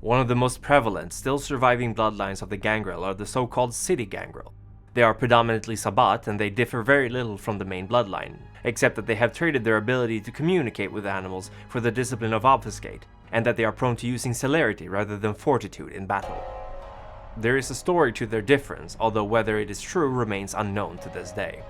One of the most prevalent, still surviving bloodlines of the Gangrel are the so-called City Gangrel. They are predominantly Sabbat and they differ very little from the main bloodline, except that they have traded their ability to communicate with animals for the discipline of obfuscate, and that they are prone to using celerity rather than fortitude in battle. There is a story to their difference, although whether it is true remains unknown to this day.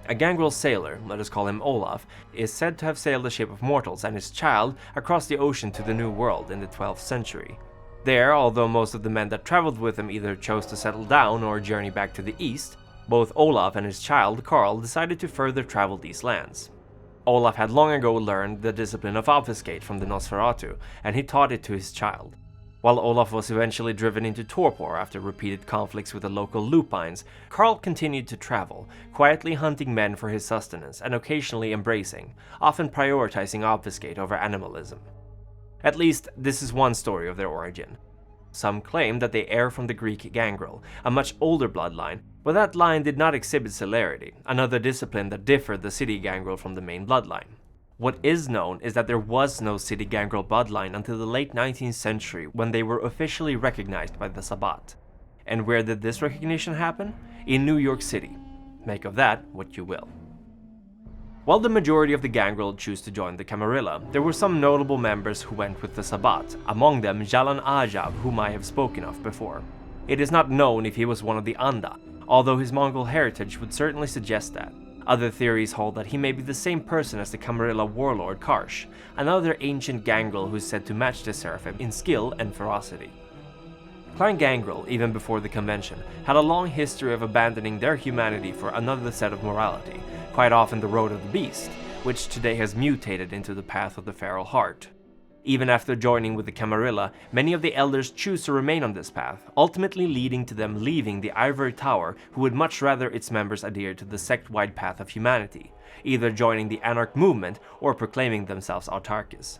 A Gangrel sailor, let us call him Olaf, is said to have sailed the ship of mortals and his child across the ocean to the New World in the 12th century. There, although most of the men that traveled with him either chose to settle down or journey back to the east, both Olaf and his child Karl decided to further travel these lands. Olaf had long ago learned the discipline of obfuscate from the Nosferatu, and he taught it to his child. While Olaf was eventually driven into torpor after repeated conflicts with the local lupines, Karl continued to travel, quietly hunting men for his sustenance and occasionally embracing, often prioritizing obfuscate over animalism. At least, this is one story of their origin. Some claim that they heir from the Greek Gangrel, a much older bloodline, but that line did not exhibit celerity, another discipline that differed the City Gangrel from the main bloodline. What is known is that there was no City Gangrel bloodline until the late 19th century when they were officially recognized by the Sabbat. And where did this recognition happen? In New York City. Make of that what you will. While the majority of the Gangrel choose to join the Camarilla, there were some notable members who went with the Sabbat, among them Jalan Ajab, whom I have spoken of before. It is not known if he was one of the Anda, although his Mongol heritage would certainly suggest that. Other theories hold that he may be the same person as the Camarilla warlord Karsh, another ancient Gangrel who is said to match the Seraphim in skill and ferocity. Clan Gangrel, even before the convention, had a long history of abandoning their humanity for another set of morality, quite often the road of the beast, which today has mutated into the path of the feral heart. Even after joining with the Camarilla, many of the elders choose to remain on this path, ultimately leading to them leaving the Ivory Tower, who would much rather its members adhere to the sect-wide path of humanity, either joining the Anarch movement or proclaiming themselves autarchis.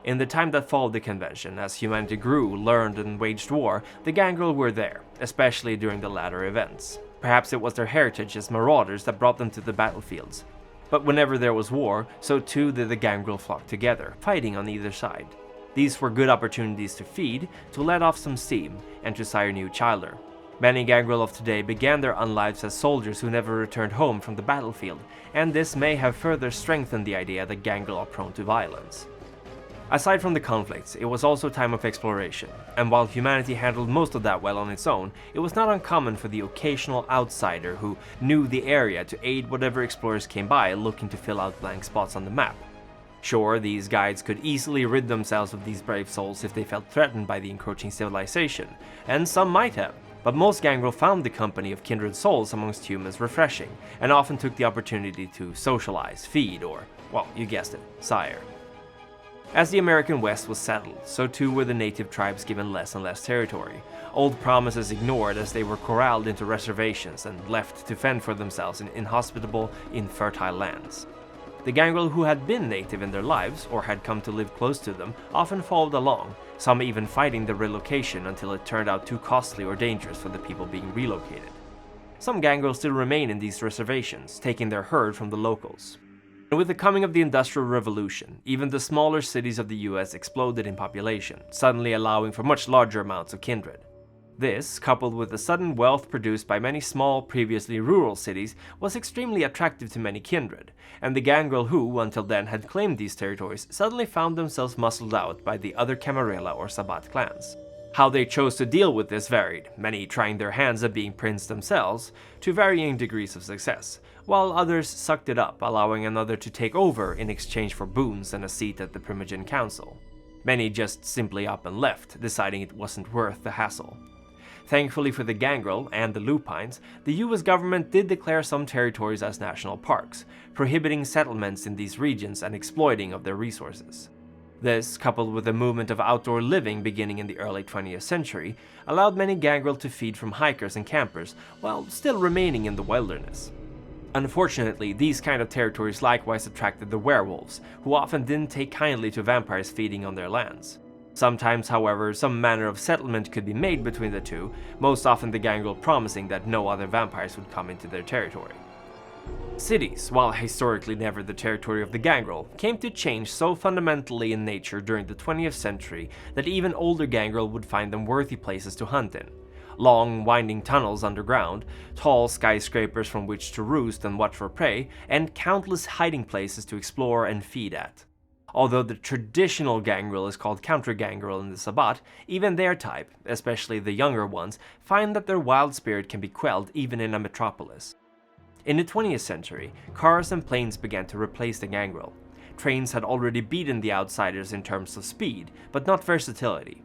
In the time that followed the convention, as humanity grew, learned, and waged war, the Gangrel were there, especially during the latter events. Perhaps it was their heritage as marauders that brought them to the battlefields. But whenever there was war, so too did the Gangrel flock together, fighting on either side. These were good opportunities to feed, to let off some steam, and to sire new childer. Many Gangrel of today began their unlives as soldiers who never returned home from the battlefield, and this may have further strengthened the idea that Gangrel are prone to violence. Aside from the conflicts, it was also a time of exploration, and while humanity handled most of that well on its own, it was not uncommon for the occasional outsider who knew the area to aid whatever explorers came by looking to fill out blank spots on the map. Sure, these guides could easily rid themselves of these brave souls if they felt threatened by the encroaching civilization, and some might have, but most Gangrel found the company of kindred souls amongst humans refreshing, and often took the opportunity to socialize, feed, or, well, you guessed it, sire. As the American West was settled, so too were the native tribes given less and less territory, old promises ignored as they were corralled into reservations and left to fend for themselves in inhospitable, infertile lands. The Gangrel who had been native in their lives, or had come to live close to them, often followed along, some even fighting the relocation until it turned out too costly or dangerous for the people being relocated. Some Gangrel still remain in these reservations, taking their herd from the locals. And with the coming of the Industrial Revolution, even the smaller cities of the US exploded in population, suddenly allowing for much larger amounts of kindred. This, coupled with the sudden wealth produced by many small, previously rural cities, was extremely attractive to many kindred, and the Gangrel who, until then, had claimed these territories suddenly found themselves muscled out by the other Camarilla or Sabbat clans. How they chose to deal with this varied, many trying their hands at being prince themselves, to varying degrees of success, while others sucked it up, allowing another to take over in exchange for boons and a seat at the Primogen Council. Many just simply up and left, deciding it wasn't worth the hassle. Thankfully for the Gangrel and the Lupines, the US government did declare some territories as national parks, prohibiting settlements in these regions and exploiting of their resources. This, coupled with a movement of outdoor living beginning in the early 20th century, allowed many Gangrel to feed from hikers and campers while still remaining in the wilderness. Unfortunately, these kind of territories likewise attracted the werewolves, who often didn't take kindly to vampires feeding on their lands. Sometimes, however, some manner of settlement could be made between the two, most often the Gangrel promising that no other vampires would come into their territory. Cities, while historically never the territory of the Gangrel, came to change so fundamentally in nature during the 20th century that even older Gangrel would find them worthy places to hunt in. Long, winding tunnels underground, tall skyscrapers from which to roost and watch for prey, and countless hiding places to explore and feed at. Although the traditional Gangrel is called counter-Gangrel in the Sabbat, even their type, especially the younger ones, find that their wild spirit can be quelled even in a metropolis. In the 20th century, cars and planes began to replace the Gangrel. Trains had already beaten the outsiders in terms of speed, but not versatility.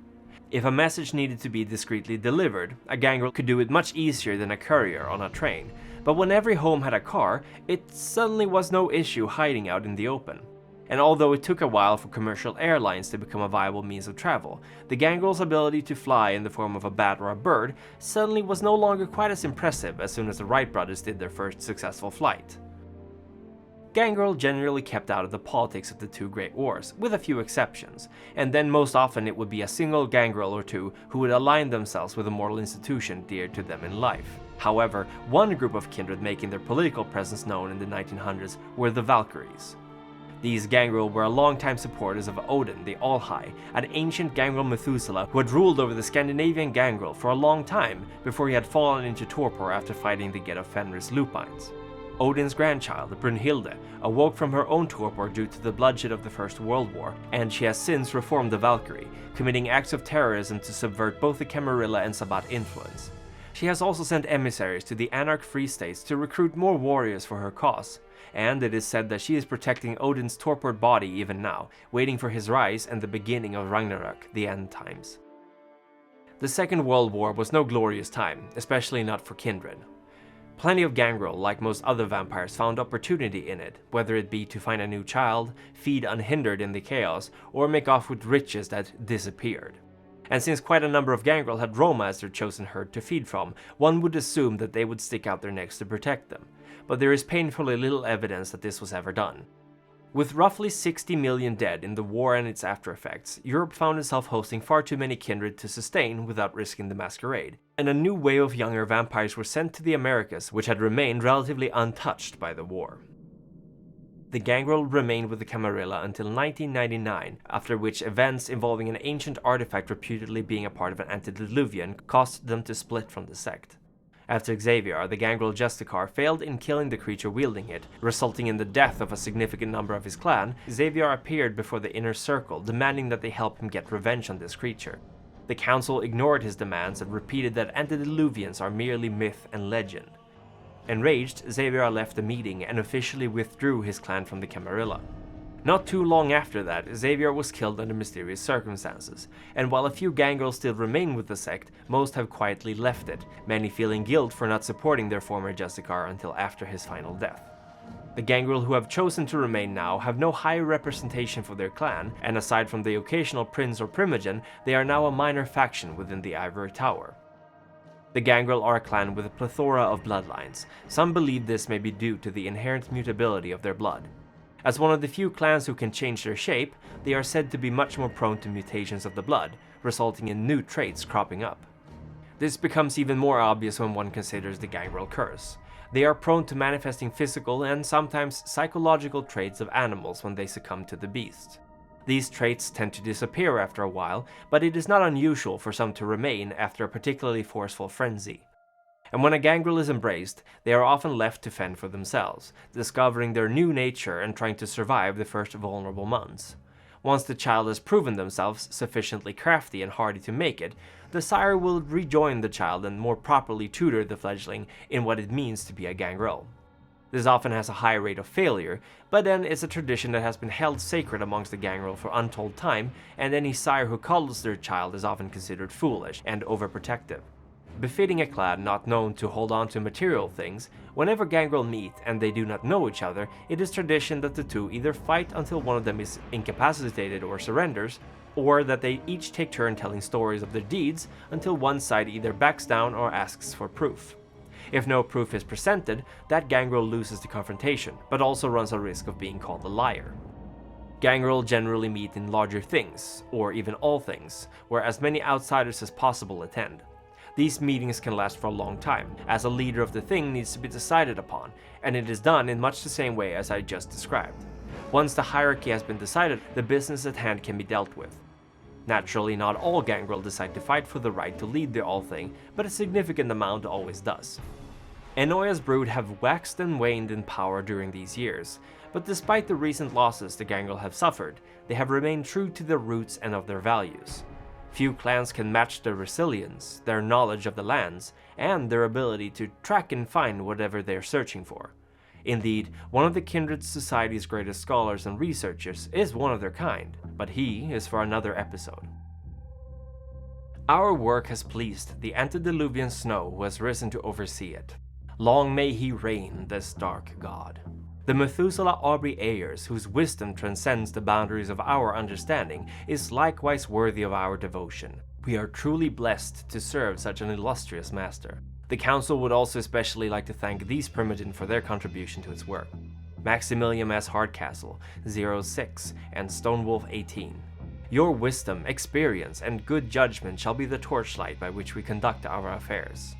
If a message needed to be discreetly delivered, a Gangrel could do it much easier than a courier on a train, but when every home had a car, it suddenly was no issue hiding out in the open. And although it took a while for commercial airlines to become a viable means of travel, the Gangrel's ability to fly in the form of a bat or a bird suddenly was no longer quite as impressive as soon as the Wright brothers did their first successful flight. Gangrel generally kept out of the politics of the two Great Wars, with a few exceptions, and then most often it would be a single Gangrel or two who would align themselves with a moral institution dear to them in life. However, one group of kindred making their political presence known in the 1900s were the Valkyries. These Gangrel were longtime supporters of Odin the All-High, an ancient Gangrel Methuselah who had ruled over the Scandinavian Gangrel for a long time before he had fallen into torpor after fighting the Get of Fenris Lupines. Odin's grandchild, Brunhilde, awoke from her own torpor due to the bloodshed of the First World War, and she has since reformed the Valkyrie, committing acts of terrorism to subvert both the Camarilla and Sabbat influence. She has also sent emissaries to the Anarch Free States to recruit more warriors for her cause, and it is said that she is protecting Odin's torpored body even now, waiting for his rise and the beginning of Ragnarok, the end times. The Second World War was no glorious time, especially not for kindred. Plenty of Gangrel, like most other vampires, found opportunity in it, whether it be to find a new child, feed unhindered in the chaos, or make off with riches that disappeared. And since quite a number of Gangrel had Roma as their chosen herd to feed from, one would assume that they would stick out their necks to protect them, but there is painfully little evidence that this was ever done. With roughly 60 million dead in the war and its after-effects, Europe found itself hosting far too many kindred to sustain without risking the Masquerade, and a new wave of younger vampires were sent to the Americas, which had remained relatively untouched by the war. The Gangrel remained with the Camarilla until 1999, after which events involving an ancient artifact reputedly being a part of an antediluvian caused them to split from the sect. After Xavier, the Gangrel Justicar failed in killing the creature wielding it, resulting in the death of a significant number of his clan, Xavier appeared before the Inner Circle, demanding that they help him get revenge on this creature. The council ignored his demands and repeated that antediluvians are merely myth and legend. Enraged, Xavier left the meeting and officially withdrew his clan from the Camarilla. Not too long after that, Xavier was killed under mysterious circumstances, and while a few Gangrel still remain with the sect, most have quietly left it, many feeling guilt for not supporting their former Justicar until after his final death. The Gangrel who have chosen to remain now have no higher representation for their clan, and aside from the occasional prince or primogen, they are now a minor faction within the Ivory Tower. The Gangrel are a clan with a plethora of bloodlines. Some believe this may be due to the inherent mutability of their blood. As one of the few clans who can change their shape, they are said to be much more prone to mutations of the blood, resulting in new traits cropping up. This becomes even more obvious when one considers the Gangrel curse. They are prone to manifesting physical and sometimes psychological traits of animals when they succumb to the beast. These traits tend to disappear after a while, but it is not unusual for some to remain after a particularly forceful frenzy. And when a Gangrel is embraced, they are often left to fend for themselves, discovering their new nature and trying to survive the first vulnerable months. Once the child has proven themselves sufficiently crafty and hardy to make it, the sire will rejoin the child and more properly tutor the fledgling in what it means to be a Gangrel. This often has a high rate of failure, but then it's a tradition that has been held sacred amongst the Gangrel for untold time, and any sire who coddles their child is often considered foolish and overprotective. Befitting a clan not known to hold on to material things, whenever Gangrel meet and they do not know each other, it is tradition that the two either fight until one of them is incapacitated or surrenders, or that they each take turn telling stories of their deeds until one side either backs down or asks for proof. If no proof is presented, that Gangrel loses the confrontation, but also runs a risk of being called a liar. Gangrel generally meet in larger things, or even all things, where as many outsiders as possible attend. These meetings can last for a long time, as a leader of the thing needs to be decided upon, and it is done in much the same way as I just described. Once the hierarchy has been decided, the business at hand can be dealt with. Naturally, not all Gangrel decide to fight for the right to lead the All-Thing, but a significant amount always does. Enoya's brood have waxed and waned in power during these years, but despite the recent losses the Gangrel have suffered, they have remained true to their roots and of their values. Few clans can match their resilience, their knowledge of the lands, and their ability to track and find whatever they are searching for. Indeed, one of the Kindred Society's greatest scholars and researchers is one of their kind, but he is for another episode. Our work has pleased the antediluvian snow who has risen to oversee it. Long may he reign, this dark god. The Methuselah Aubrey Ayers, whose wisdom transcends the boundaries of our understanding, is likewise worthy of our devotion. We are truly blessed to serve such an illustrious master. The Council would also especially like to thank these Primogen for their contribution to its work. Maximilian S. Hardcastle, 06, and Stonewolf 18. Your wisdom, experience, and good judgment shall be the torchlight by which we conduct our affairs.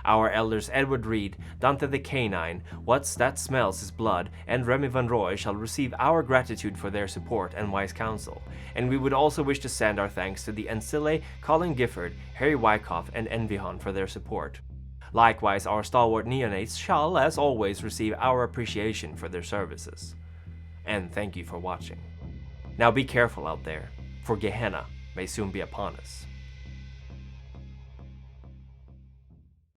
Our elders Edward Reed, Dante the Canine, What's That Smells Is Blood, and Remy Van Roy shall receive our gratitude for their support and wise counsel, and we would also wish to send our thanks to the Ancile, Colin Gifford, Harry Wyckoff, and Envihon for their support. Likewise, our stalwart neonates shall, as always, receive our appreciation for their services. And thank you for watching. Now be careful out there, for Gehenna may soon be upon us.